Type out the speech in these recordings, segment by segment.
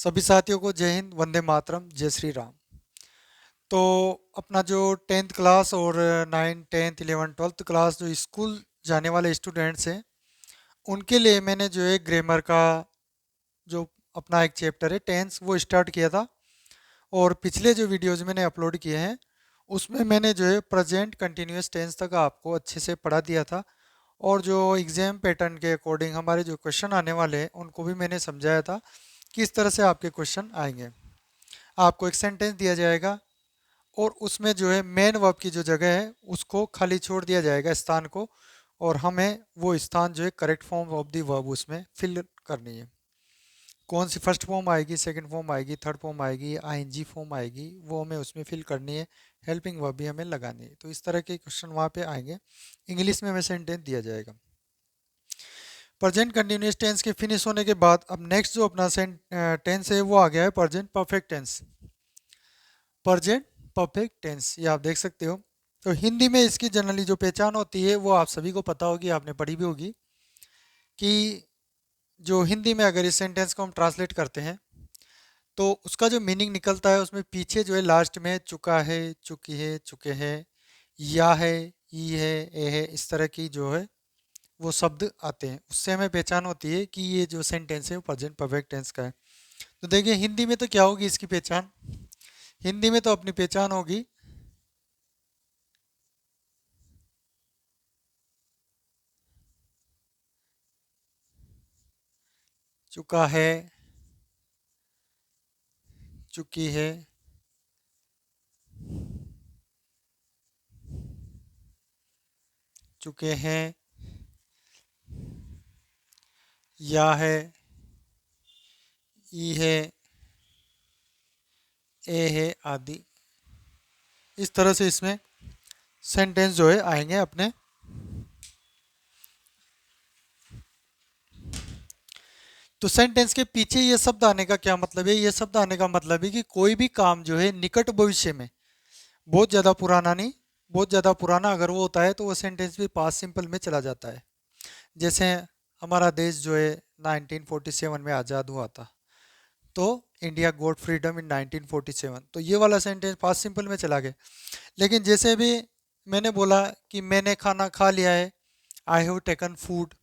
सभी साथियों को जय हिंद, वंदे मातरम, जय श्री राम। तो अपना जो 10th क्लास और 9 10th 11 12th क्लास जो स्कूल जाने वाले स्टूडेंट्स हैं, उनके लिए मैंने जो है ग्रामर का जो अपना एक चैप्टर है टेंस वो स्टार्ट किया था। और पिछले जो वीडियोस मैंने अपलोड किए हैं उसमें मैंने जो है प्रेजेंट कंटिन्यूअस टेंस तक आपको अच्छे से पढ़ा दिया था। और जो एग्जाम पैटर्न के अकॉर्डिंग हमारे जो क्वेश्चन आने वाले हैं उनको भी मैंने समझाया था किस तरह से आपके क्वेश्चन आएंगे। आपको एक सेंटेंस दिया जाएगा और उसमें जो है मेन वर्ब की जो जगह है उसको खाली छोड़ दिया जाएगा स्थान को, और हमें वो स्थान जो है correct form of the verb उसमें फिल करनी है। कौन सी फर्स्ट फॉर्म आएगी, सेकंड फॉर्म आएगी, थर्ड फॉर्म आएगी, आईएनजी फॉर्म आएगी, वो हमें उसमें फिल करनी है। हेल्पिंग वर्ब भी हमें लगानी है। तो इस तरह के क्वेश्चन वहाँ पे आएंगे। इंग्लिश में हमें सेंटेंस दिया जाएगा। प्रेजेंट कंटिन्यूअस टेंस के फिनिश होने के बाद अब नेक्स्ट जो अपना टेंस है वो आ गया है present perfect tense. Present perfect tense ये आप देख सकते हो। तो हिंदी में इसकी जनरली जो पहचान होती है वो आप सभी को पता होगी, आपने पढ़ी भी होगी कि जो हिंदी में अगर इस सेंटेंस को हम ट्रांसलेट करते हैं तो उसका जो मीनिंग निकलता है उसमें पीछे जो है लास्ट में चुका है, चुकी है, चुके हैं, या है, ई है, ए है, इस तरह की जो है वो शब्द आते हैं। उससे हमें पहचान होती है कि ये जो सेंटेंस है वो प्रेजेंट परफेक्ट टेंस का है। तो देखिए हिंदी में तो क्या होगी इसकी पहचान। हिंदी में तो अपनी पहचान होगी चुका है, चुकी है, चुके हैं, या है, ई है, ए है आदि। इस तरह से इसमें सेंटेंस जो है आएंगे अपने। तो सेंटेंस के पीछे ये शब्द आने का क्या मतलब है? ये शब्द आने का मतलब है कि कोई भी काम जो है निकट भविष्य में, बहुत ज़्यादा पुराना नहीं, बहुत ज़्यादा पुराना अगर वो होता है तो वो सेंटेंस भी पास्ट सिंपल में चला जाता है। जैसे हमारा देश जो है 1947 में आज़ाद हुआ था, तो इंडिया गॉट फ्रीडम इन 1947, तो ये वाला सेंटेंस पास्ट सिंपल में चला गया। लेकिन जैसे भी मैंने बोला कि मैंने खाना खा लिया है, आई हैव टेकन फूड,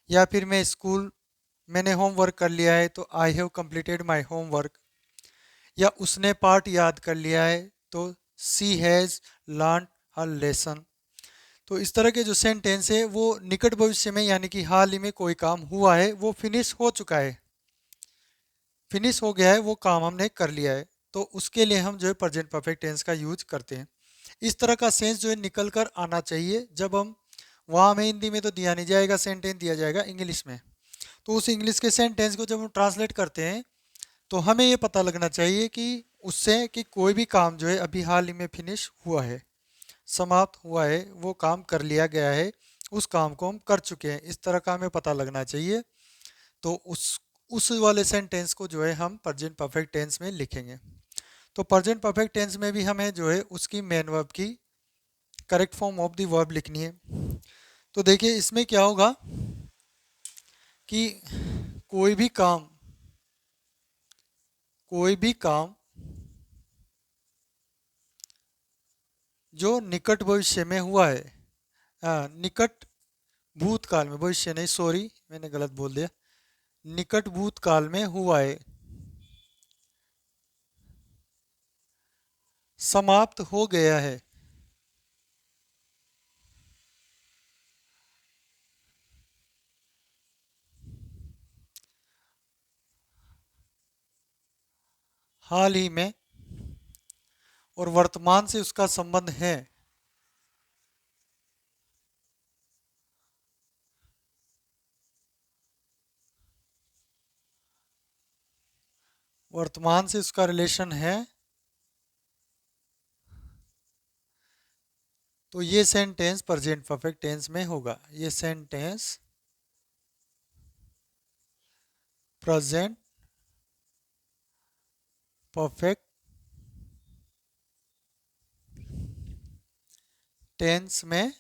या फिर मैं स्कूल मैंने होमवर्क कर लिया है तो I have completed my homework, या उसने पाठ याद कर लिया है तो सी हैज़ लर्न हर लेसन। तो इस तरह के जो सेंटेंस है वो निकट भविष्य में यानी कि हाल ही में कोई काम हुआ है, वो फिनिश हो चुका है, फिनिश हो गया है, वो काम हमने कर लिया है, तो उसके लिए हम जो है प्रेजेंट परफेक्ट टेंस का यूज करते हैं। इस तरह का सेंस जो है निकल कर आना चाहिए जब हम वहाँ हमें हिंदी में तो दिया नहीं जाएगा, सेंटेंस दिया जाएगा इंग्लिश में। तो उस इंग्लिश के सेंटेंस को जब हम ट्रांसलेट करते हैं तो हमें ये पता लगना चाहिए कि उससे कि कोई भी काम जो है अभी हाल ही में फिनिश हुआ है, समाप्त हुआ है, वो काम कर लिया गया है, उस काम को हम कर चुके हैं, इस तरह का हमें पता लगना चाहिए। तो उस वाले सेंटेंस को जो है हम प्रेजेंट परफेक्ट टेंस में लिखेंगे। तो प्रेजेंट परफेक्ट टेंस में भी हमें जो है उसकी मेन वर्ब की correct form of the verb लिखनी है। तो देखिए इसमें क्या होगा कि कोई भी काम, कोई भी काम जो निकट भविष्य में हुआ है, निकट भूतकाल में, भविष्य नहीं, सॉरी मैंने गलत बोल दिया, निकट भूतकाल में हुआ है, समाप्त हो गया है, हाल ही में, और वर्तमान से उसका संबंध है, वर्तमान से उसका रिलेशन है, तो ये सेंटेंस प्रेजेंट परफेक्ट टेंस में होगा। ये सेंटेंस प्रेजेंट परफेक्ट टेंस में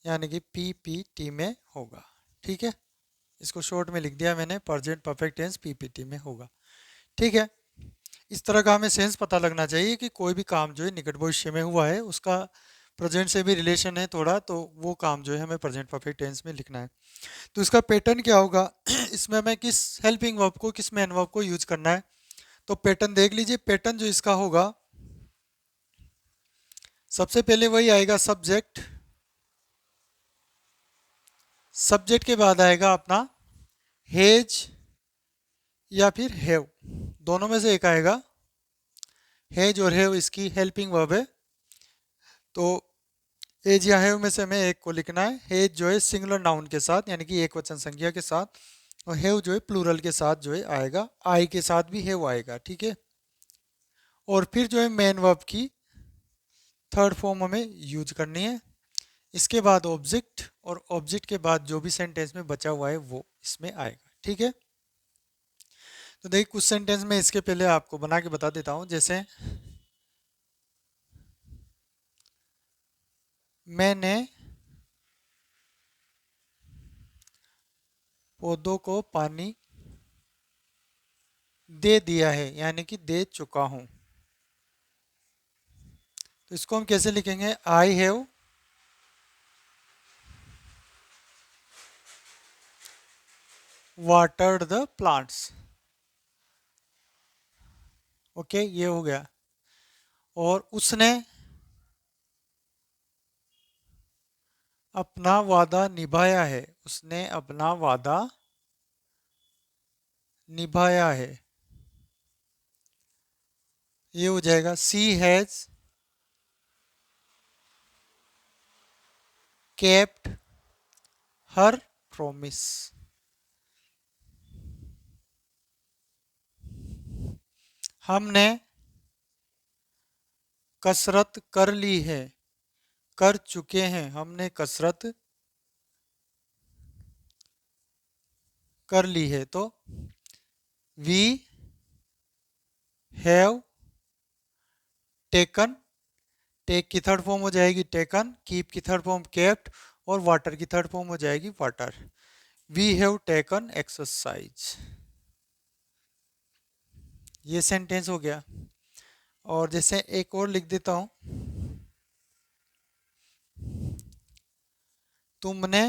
यानी कि पीपीटी में होगा। ठीक है। इसको शॉर्ट में लिख दिया मैंने, प्रेजेंट परफेक्ट टेंस पीपीटी में होगा। ठीक है, इस तरह का हमें सेंस पता लगना चाहिए कि कोई भी काम जो है निकट भविष्य में हुआ है, उसका प्रेजेंट से भी रिलेशन है थोड़ा, तो वो काम जो है हमें प्रेजेंट परफेक्ट टेंस में लिखना है। तो इसका पैटर्न क्या होगा इसमें हमें किस हेल्पिंग वर्ब को, किस मेन वर्ब को यूज करना है, तो पैटर्न देख लीजिए। पैटर्न जो इसका होगा, सबसे पहले वही आएगा सब्जेक्ट, सब्जेक्ट के बाद आएगा अपना हेज या फिर हैव, दोनों में से एक आएगा। हेज और हैव इसकी हेल्पिंग वर्ब है, तो एज या हैव में से हमें एक को लिखना है। हेज जो है सिंगुलर नाउन के साथ यानी कि एक वचन संज्ञा के साथ, और हैव जो है प्लूरल के साथ जो है आएगा, आई के साथ भी हैव आएगा। ठीक है, और फिर जो है मेन वर्ब की थर्ड फॉर्म हमें यूज करनी है। इसके बाद ऑब्जेक्ट, और ऑब्जेक्ट के बाद जो भी सेंटेंस में बचा हुआ है वो इसमें आएगा। ठीक है, तो देखिए कुछ सेंटेंस में इसके पहले आपको बना के बता देता हूं। जैसे मैंने पौधों को पानी दे दिया है, यानी कि दे चुका हूं। तो इसको हम कैसे लिखेंगे, I have watered the plants. Okay, ये हो गया। और उसने अपना वादा निभाया है, उसने अपना वादा निभाया है, ये हो जाएगा सी हैज केप्ट हर प्रॉमिस। हमने कसरत कर ली है, कर चुके हैं, हमने कसरत कर ली है, तो वी हैव टेकन, टेक की थर्ड फॉर्म हो जाएगी टेकन, कीप की थर्ड फॉर्म केप्ट, और वाटर की थर्ड फॉर्म हो जाएगी water. We have taken exercise, ये सेंटेंस हो गया। और जैसे एक और लिख देता हूं, तुमने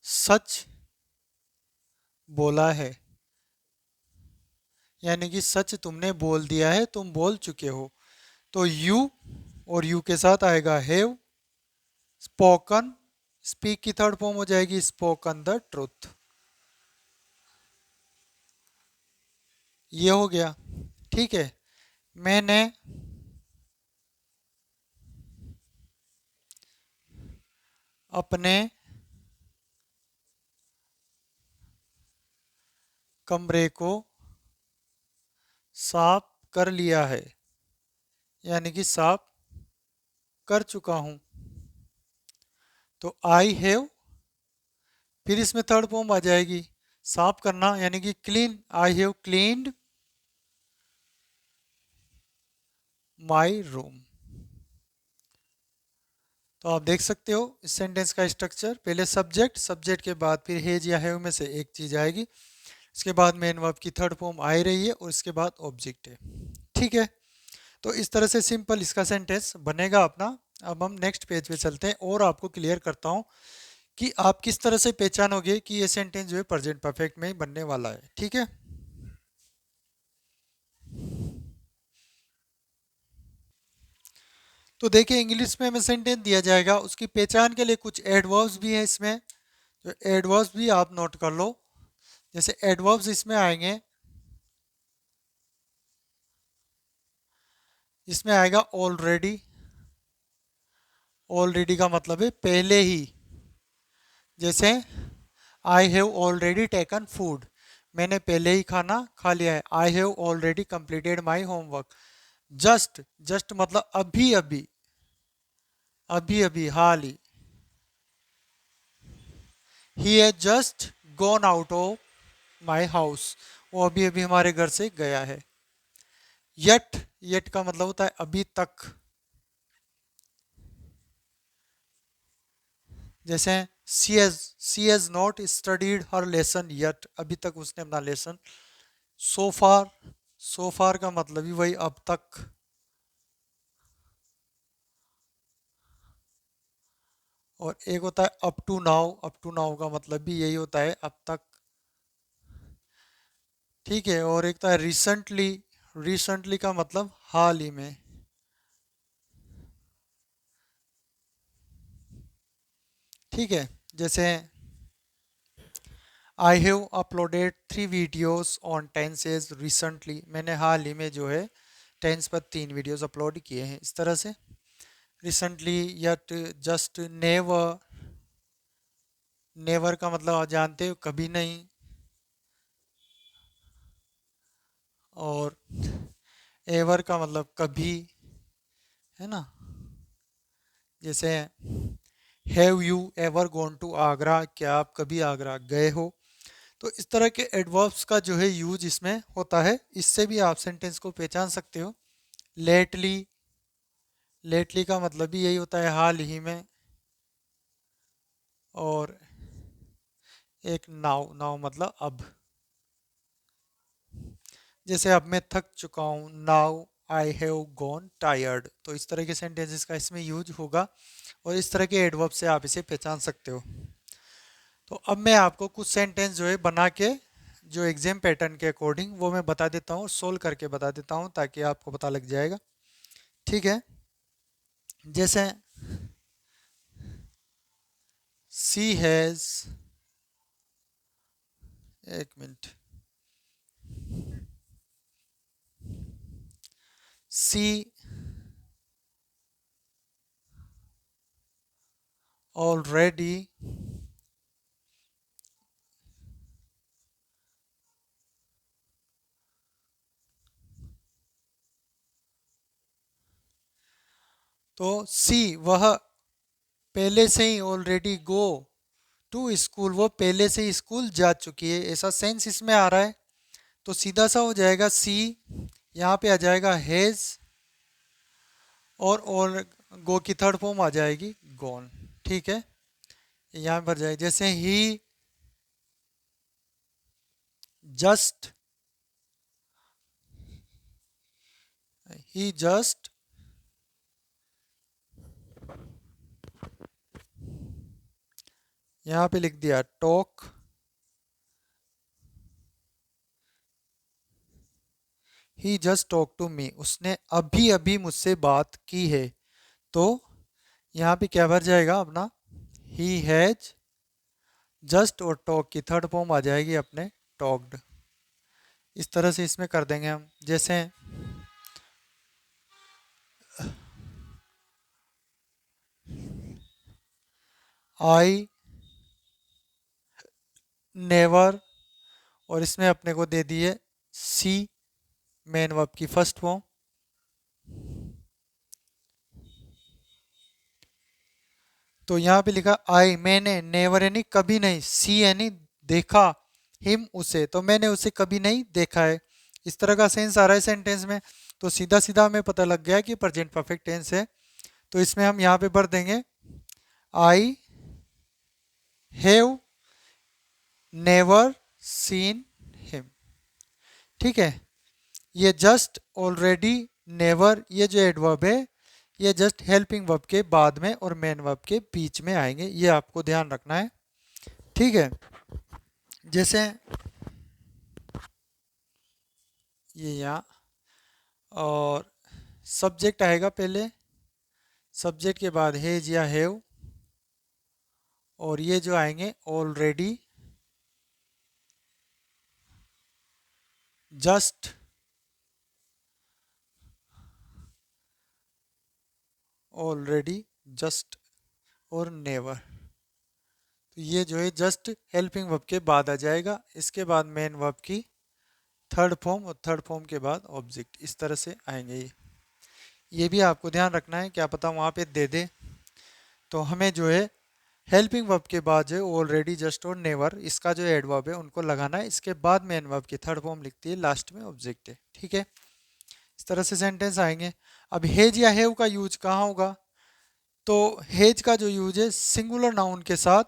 सच बोला है, यानी कि सच तुमने बोल दिया है, तुम बोल चुके हो। तो यू, और यू के साथ आएगा हैव स्पोकन, स्पीक की थर्ड फॉर्म हो जाएगी स्पोकन द ट्रुथ। ये हो गया। ठीक है, मैंने अपने कमरे को साफ कर लिया है, यानी कि साफ कर चुका हूं। तो आई हैव, फिर इसमें थर्ड फॉर्म आ जाएगी साफ करना, यानी कि clean, I have cleaned my room. तो आप देख सकते हो इस सेंटेंस का स्ट्रक्चर, पहले सब्जेक्ट, सब्जेक्ट के बाद फिर हेज या हैव में से एक चीज आएगी, इसके बाद मेन वर्ब की थर्ड फॉर्म आ ही रही है, और इसके बाद ऑब्जेक्ट है। ठीक है, तो इस तरह से सिंपल इसका सेंटेंस बनेगा अपना। अब हम नेक्स्ट पेज पे चलते हैं और आपको क्लियर करता हूं कि आप किस तरह से पहचानोगे कि ये सेंटेंस जो है प्रेजेंट परफेक्ट में ही बनने वाला है। ठीक है, तो देखिए इंग्लिश में हमें सेंटेंस दिया जाएगा, उसकी पहचान के लिए कुछ एडवर्ब्स भी है इसमें, जो एडवर्ब्स भी आप नोट कर लो। जैसे एडवर्ब्स इसमें आएंगे, इसमें आएगा ऑलरेडी, ऑलरेडी का मतलब है पहले ही। जैसे I have already taken food, मैंने पहले ही खाना खा लिया है। I have already completed my homework. Just, just मतलब अभी अभी, अभी अभी हाल ही। He has just gone out of my house, वो अभी अभी हमारे घर से गया है। यट, यट का मतलब होता है अभी तक। जैसे she has not studied her lesson yet, अभी तक उसने अपना लेसन, सो फार, सो फार का मतलब ही वही अब तक, और एक होता है up to now, up to now का मतलब भी यही होता है अब तक, ठीक है। और एक होता है रिसेंटली, रिसेंटली का मतलब हाल ही में, ठीक है। जैसे I have uploaded 3 videos on tenses recently, मैंने हाल ही में जो है टेंस पर 3 वीडियोस अपलोड किए हैं, इस तरह से। Recently, yet, just, never, never का मतलब आप जानते हो कभी नहीं, और एवर का मतलब कभी, है ना। जैसे have you ever gone to Agra, क्या आप कभी आगरा गए हो। तो इस तरह के एडवर्ब्स का जो है यूज इसमें होता है, इससे भी आप सेंटेंस को पहचान सकते हो। लेटली, लेटली का मतलब भी यही होता है हाल ही में। और एक नाउ, नाउ मतलब अब, जैसे अब मैं थक चुका हूँ, now I have gone tired, तो इस तरह के सेंटेंसेस का इसमें यूज होगा, और इस तरह के एडवर्ब से आप इसे पहचान सकते हो। तो अब मैं आपको कुछ सेंटेंस जो है बना के, जो एग्जाम पैटर्न के अकॉर्डिंग वो मैं बता देता हूँ, सोल्व करके बता देता हूँ, ताकि आपको पता लग जाएगा, ठीक है। जैसे सी हैज़, एक मिनट, सी ऑलरेडी तो सी वह पहले से ही, ऑलरेडी गो टू स्कूल, वो पहले से ही स्कूल जा चुकी है, ऐसा सेंस इसमें आ रहा है। तो सीधा सा हो जाएगा सी, यहाँ पे आ जाएगा हैज, और गो की थर्ड फॉर्म आ जाएगी गॉन, ठीक है। यहाँ पर जाए, जैसे जस्ट ही जस्ट यहाँ पे लिख दिया talk, he just talk to me, उसने अभी अभी मुझसे बात की है। तो यहाँ पे क्या भर जाएगा अपना, ही हैज जस्ट, और टॉक की थर्ड फॉर्म आ जाएगी अपने टॉक्ड। इस तरह से इसमें कर देंगे हम। जैसे आई नेवर, और इसमें अपने को दे दिए सी, मेन वर्ब की फर्स्ट फॉर्म। तो यहाँ पे लिखा आई, मैंने, नेवर यानी कभी नहीं, सी यानी देखा, हिम उसे, तो मैंने उसे कभी नहीं देखा है, इस तरह का सेंस आ रहा है सेंटेंस में। तो सीधा सीधा हमें पता लग गया कि प्रेजेंट परफेक्ट टेंस है। तो इसमें हम यहाँ पे भर देंगे I have never seen him, ठीक है। ये जस्ट, ऑलरेडी, नेवर, ये जो एडवर्ब है, ये जस्ट हेल्पिंग वर्ब के बाद में और मेन वर्ब के बीच में आएंगे, ये आपको ध्यान रखना है, ठीक है। जैसे ये यहाँ, और सब्जेक्ट आएगा पहले, सब्जेक्ट के बाद हैज या हैव, और ये जो आएंगे ऑलरेडी, जस्ट, ऑलरेडी, जस्ट, और नेवर। तो ये जो है जस्ट हेल्पिंग वर्ब के बाद आ जाएगा, इसके बाद मेन वर्ब की थर्ड फॉर्म, और थर्ड फॉर्म के बाद ऑब्जेक्ट, इस तरह से आएंगे ये भी आपको ध्यान रखना है, क्या पता वहाँ पे दे दे। तो हमें जो है हेल्पिंग वर्ब के बाद जो है ऑलरेडी, जस्ट और नेवर, इसका जो एडवर्ब है उनको लगाना है, इसके बाद मेन वर्ब की थर्ड फॉर्म लिखती है, लास्ट में ऑब्जेक्ट है, ठीक है। इस तरह से सेंटेंस आएंगे। अब हेज या हैव का यूज कहाँ होगा, तो हैज का जो यूज है सिंगुलर नाउन के साथ,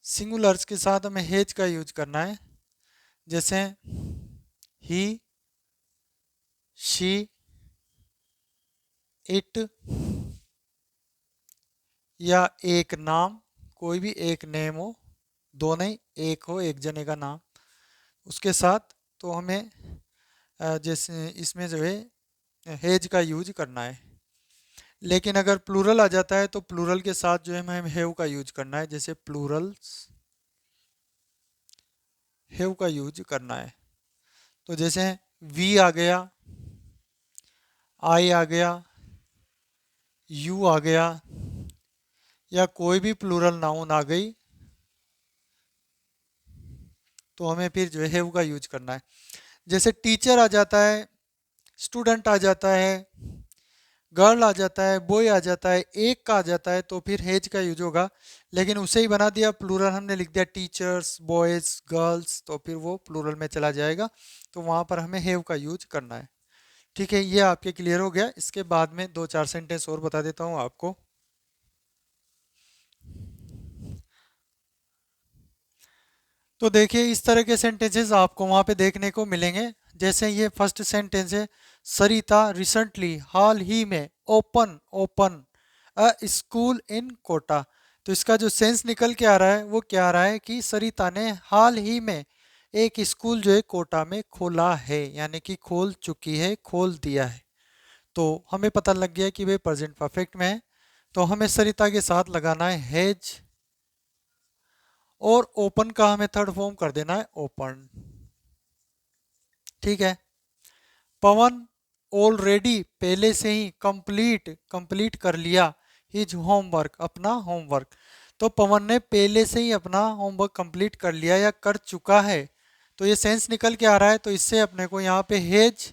सिंगुलर्स के साथ हमें हैज का यूज करना है। जैसे ही, शी, इट, या एक नाम, कोई भी एक नेम हो, दो नहीं, एक हो, एक जने का नाम, उसके साथ तो हमें जैसे इसमें जो है हैज का यूज करना है। लेकिन अगर प्लूरल आ जाता है तो प्लूरल के साथ जो है हमें हैव का यूज करना है। जैसे प्लूरल्स, हैव का यूज करना है। तो जैसे वी आ गया, आई आ गया, यू आ गया, या कोई भी प्लूरल नाउन आ गई, तो हमें फिर जो है हैव का यूज करना है। जैसे टीचर आ जाता है, स्टूडेंट आ जाता है, गर्ल आ जाता है, बॉय आ जाता है, एक का आ जाता है, तो फिर हैज का यूज होगा। लेकिन उसे ही बना दिया प्लूरल, हमने लिख दिया टीचर्स, बॉयज, गर्ल्स, तो फिर वो प्लूरल में चला जाएगा। तो वहां पर हमें हैव का यूज करना है। ठीक है, ये आपके क्लियर हो गया। इसके बाद में दो चार सेंटेंस और बता देता हूँ आपको। तो देखिए, इस तरह के सेंटेंसेस आपको वहां पे देखने को मिलेंगे। जैसे ये फर्स्ट सेंटेंस है, सरिता रिसेंटली, हाल ही में, open open a school in Kota. तो इसका जो सेंस निकल के आ रहा है वो क्या आ रहा है कि सरिता ने हाल ही में एक स्कूल जो है कोटा में खोला है, यानी कि खोल चुकी है, खोल दिया है। तो हमें पता लग गया कि वे प्रेजेंट परफेक्ट में है। तो हमें सरिता के साथ लगाना है हैज, और ओपन का हमें थर्ड फॉर्म कर देना है ओपन। ठीक है। पवन ऑलरेडी, पहले से ही, कंप्लीट, कंप्लीट कर लिया, हिज होमवर्क, अपना होमवर्क। तो पवन ने पहले से ही अपना होमवर्क कंप्लीट कर लिया या कर चुका है। तो ये सेंस निकल के आ रहा है। तो इससे अपने को यहाँ पे हेज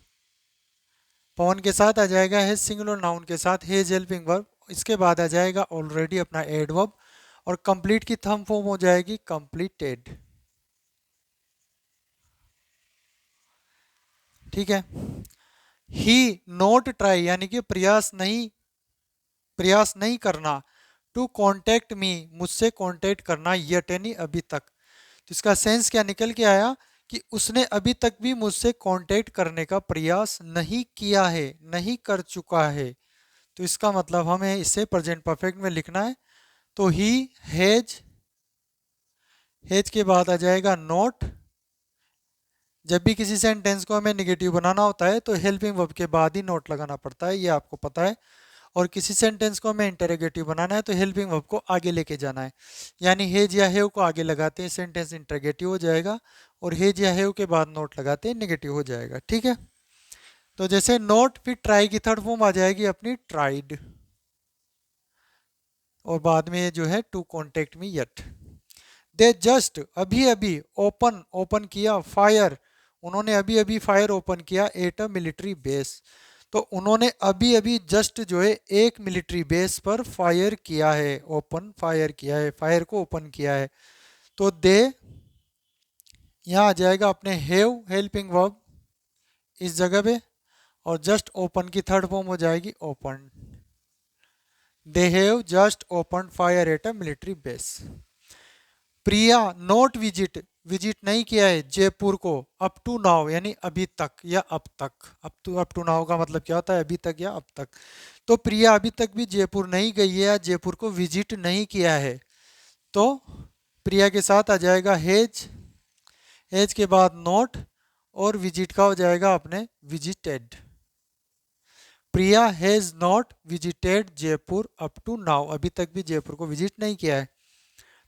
पवन के साथ आ जाएगा, हेज सिंगुलर नाउन के साथ हेज हेल्पिंग वर्ब। इसके बाद आ जाएगा ऑलरेडी अपना एडवर्ब, और कंप्लीट की थंब फॉर्म हो जाएगी कंप्लीटेड। ठीक है। ही नॉट ट्राई, यानी कि प्रयास नहीं करना, टू कॉन्टेक्ट मी, मुझसे कॉन्टेक्ट करना, यट यानी अभी तक। तो इसका सेंस क्या निकल के आया कि उसने अभी तक भी मुझसे कांटेक्ट करने का प्रयास नहीं किया है, नहीं कर चुका है। तो इसका मतलब हमें इसे प्रेजेंट परफेक्ट में लिखना है। तो ही हैज, हैज के बाद आ जाएगा नॉट। जब भी किसी सेंटेंस को हमें निगेटिव बनाना होता है तो हेल्पिंग वर्ब के बाद ही नोट लगाना पड़ता है, ये आपको पता है। और किसी सेंटेंस को हमें इंटरोगेटिव बनाना है तो हेल्पिंग वर्ब को आगे लेके जाना है। यानी हेज या हेव को आगे लगाते हैं, सेंटेंस इंटरोगेटिव हो जाएगा, और हेज या हेव के बाद नोट लगाते हैं, नेगेटिव हो जाएगा। ठीक है। तो जैसे नोट, फिर ट्राई की थर्ड फॉर्म आ जाएगी अपनी ट्राइड, और बाद में जो है to contact me yet. They just, अभी अभी, ओपन, ओपन किया, फायर, उन्होंने अभी अभी फायर ओपन किया, एट अ मिलिट्री बेस। तो उन्होंने अभी अभी जस्ट जो है एक मिलिट्री बेस पर फायर किया है, ओपन फायर किया है, फायर को ओपन किया है। तो दे यहाँ आ जाएगा अपने हैव हेल्पिंग वर्ब इस जगह पे, और जस्ट ओपन की थर्ड फॉर्म हो जाएगी open. They have just open fire eight a military base. Priya not visit, visit नहीं किया है जयपुर को, अप टू नाउ, यानी अभी तक या अब तक। अप टू नाउ का मतलब क्या होता है, अभी तक या अब तक। तो प्रिया अभी तक भी जयपुर नहीं गई है या जयपुर को विजिट नहीं किया है। तो प्रिया के साथ आ जाएगा हेज, हेज के बाद नॉट, और विजिट का हो जाएगा अपने visited. Priya has not visited Jaipur up to now, अभी तक भी जयपुर को विजिट नहीं किया है।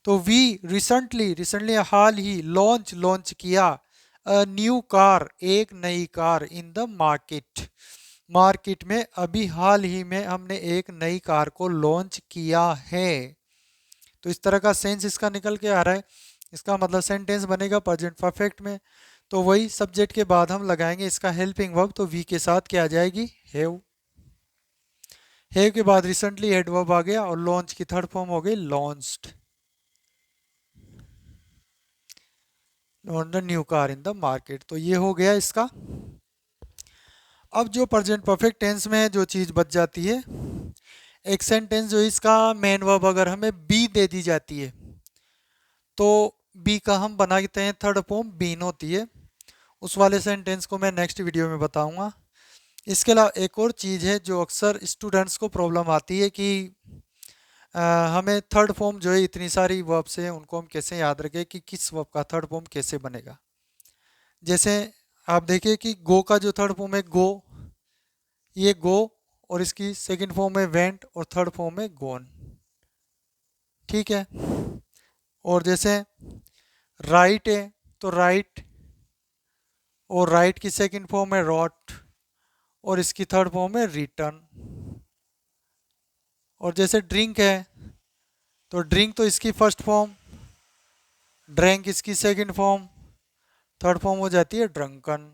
तो वी रिसेंटली, रिसेंटली हाल ही, लॉन्च, लॉन्च किया, अ न्यू कार, एक नई कार, इन द मार्केट, मार्केट में अभी हाल ही में हमने एक नई कार को लॉन्च किया है। तो इस तरह का सेंस इसका निकल के आ रहा है। इसका मतलब सेंटेंस बनेगा प्रेजेंट परफेक्ट में। तो वही सब्जेक्ट के बाद हम लगाएंगे इसका हेल्पिंग वर्ब, तो वी के साथ क्या आ जाएगी, हैव। हैव के बाद रिसेंटली एडवर्ब आ गया, और लॉन्च की थर्ड फॉर्म हो गई launched, on the new car in the market. तो ये हो गया इसका। अब जो प्रेजेंट परफेक्ट टेंस में जो चीज़ बच जाती है, एक सेंटेंस जो इसका मेन वर्ब अगर हमें बी दे दी जाती है तो बी का हम बनाते हैं थर्ड फॉर्म बीन होती है। उस वाले सेंटेंस को मैं नेक्स्ट वीडियो में बताऊंगा। इसके अलावा एक और चीज़ है जो अक्सर स्टूडेंट्स को प्रॉब्लम आती है कि अ, हमें थर्ड फॉर्म जो है इतनी सारी वर्ब्स हैं उनको हम कैसे याद रखें कि किस वर्ब का थर्ड फॉर्म कैसे बनेगा। जैसे आप देखिए कि गो का जो थर्ड फॉर्म है गो, ये गो, और इसकी सेकंड फॉर्म है वेंट और थर्ड फॉर्म है गोन। ठीक है। और जैसे राइट है तो राइट, और राइट की सेकंड फॉर्म है रॉट और इसकी थर्ड फॉर्म है रिटर्न। और जैसे ड्रिंक है तो ड्रिंक तो इसकी फर्स्ट फॉर्म, ड्रैंक इसकी सेकंड फॉर्म, थर्ड फॉर्म हो जाती है ड्रंकन।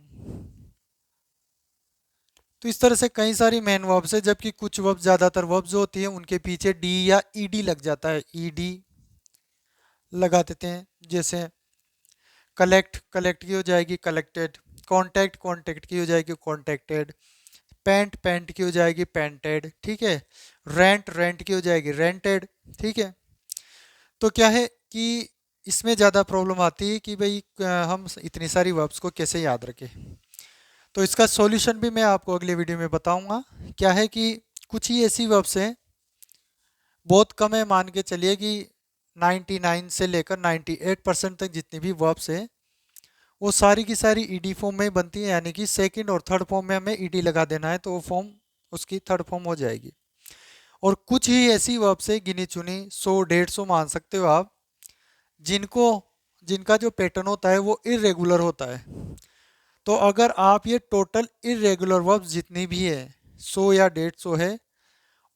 तो इस तरह से कई सारी मेन वर्ब्स है, जबकि कुछ वर्ब ज़्यादातर वर्ब्स जो होती है उनके पीछे डी या ईडी लग जाता है, ईडी लगा देते हैं। जैसे कलेक्ट, कलेक्ट की हो जाएगी कलेक्टेड, कॉन्टैक्ट, कॉन्टैक्ट की हो जाएगी कॉन्टैक्टेड, पेंट, पेंट की हो जाएगी पेंटेड। ठीक है। रेंट, रेंट की हो जाएगी रेंटेड। ठीक है। तो क्या है कि इसमें ज़्यादा प्रॉब्लम आती है कि भाई हम इतनी सारी वर्ब्स को कैसे याद रखें। तो इसका सॉल्यूशन भी मैं आपको अगले वीडियो में बताऊंगा। क्या है कि कुछ ही ऐसी वर्ब्स हैं, बहुत कम है, मान के चलिए कि 99 से लेकर 98% तक जितनी भी वर्ब्स हैं वो सारी की सारी ईडी फॉर्म में बनती है, यानी कि सेकंड और थर्ड फॉर्म में हमें ईडी लगा देना है तो वो फॉर्म उसकी थर्ड फॉर्म हो जाएगी। और कुछ ही ऐसी वर्ब्स है गिनी चुनी, 100 150 मान सकते हो आप, जिनको जिनका जो पैटर्न होता है वो इरेगुलर होता है। तो अगर आप ये टोटल इरेगुलर वर्ब्स जितनी भी है, 100 या 150 है,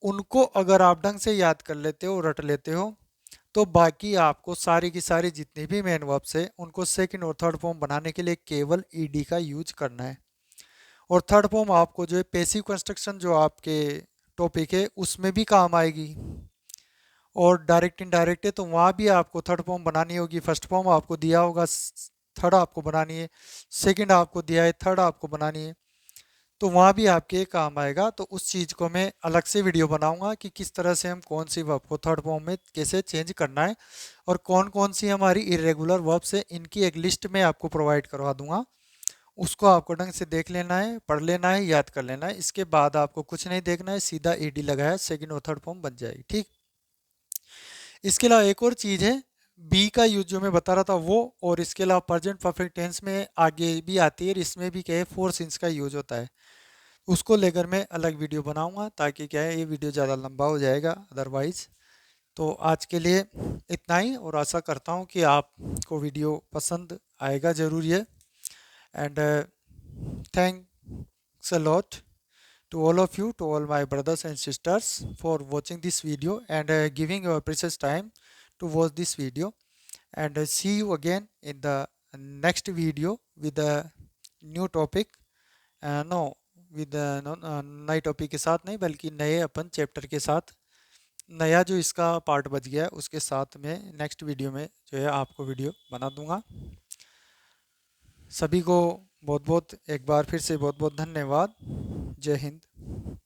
उनको अगर आप ढंग से याद कर लेते हो, रट लेते हो, तो बाकी आपको सारी की सारी जितनी भी मेन वर्ब्स है उनको सेकंड और थर्ड फॉर्म बनाने के लिए केवल ईडी का यूज करना है। और थर्ड फॉर्म आपको जो है पैसिव कंस्ट्रक्शन जो आपके टॉपिक है उसमें भी काम आएगी। और डायरेक्ट इनडायरेक्ट है तो वहाँ भी आपको थर्ड फॉर्म बनानी होगी। फर्स्ट फॉर्म आपको दिया होगा, थर्ड आपको बनानी है, सेकंड आपको दिया है, थर्ड आपको बनानी है, तो वहाँ भी आपके काम आएगा। तो उस चीज़ को मैं अलग से वीडियो बनाऊंगा कि किस तरह से हम कौन सी वर्ब को थर्ड फॉर्म में कैसे चेंज करना है और कौन कौन सी हमारी इरेगुलर वर्ब्स है, इनकी एक लिस्ट में आपको प्रोवाइड करवा दूंगा। उसको आपको ढंग से देख लेना है, पढ़ लेना है, याद कर लेना है। इसके बाद आपको कुछ नहीं देखना है, सीधा ईडी लगाया सेकंड और थर्ड फॉर्म बन जाएगी। ठीक। इसके अलावा एक और चीज़ है, बी का यूज जो मैं बता रहा था वो, और इसके अलावा प्रेजेंट परफेक्ट टेंस में आगे भी आती है, इसमें भी क्या है फोर सिंस का यूज होता है। उसको लेकर मैं अलग वीडियो बनाऊंगा ताकि क्या है ये वीडियो ज़्यादा लंबा हो जाएगा अदरवाइज। तो आज के लिए इतना ही, और आशा करता हूँ कि आपको वीडियो पसंद आएगा ज़रूर ये। And thanks a lot to all of you, to all my brothers and sisters for watching this video and giving your precious time to watch this video. And see you again in the next video with a new topic. No, with no, नए topic के साथ नहीं, बल्कि नए अपन chapter के साथ, नया जो इसका पार्ट बच गया है उसके साथ में नेक्स्ट वीडियो में जो है आपको वीडियो बना दूंगा। सभी को बहुत बहुत एक बार फिर से बहुत बहुत धन्यवाद। जय हिंद।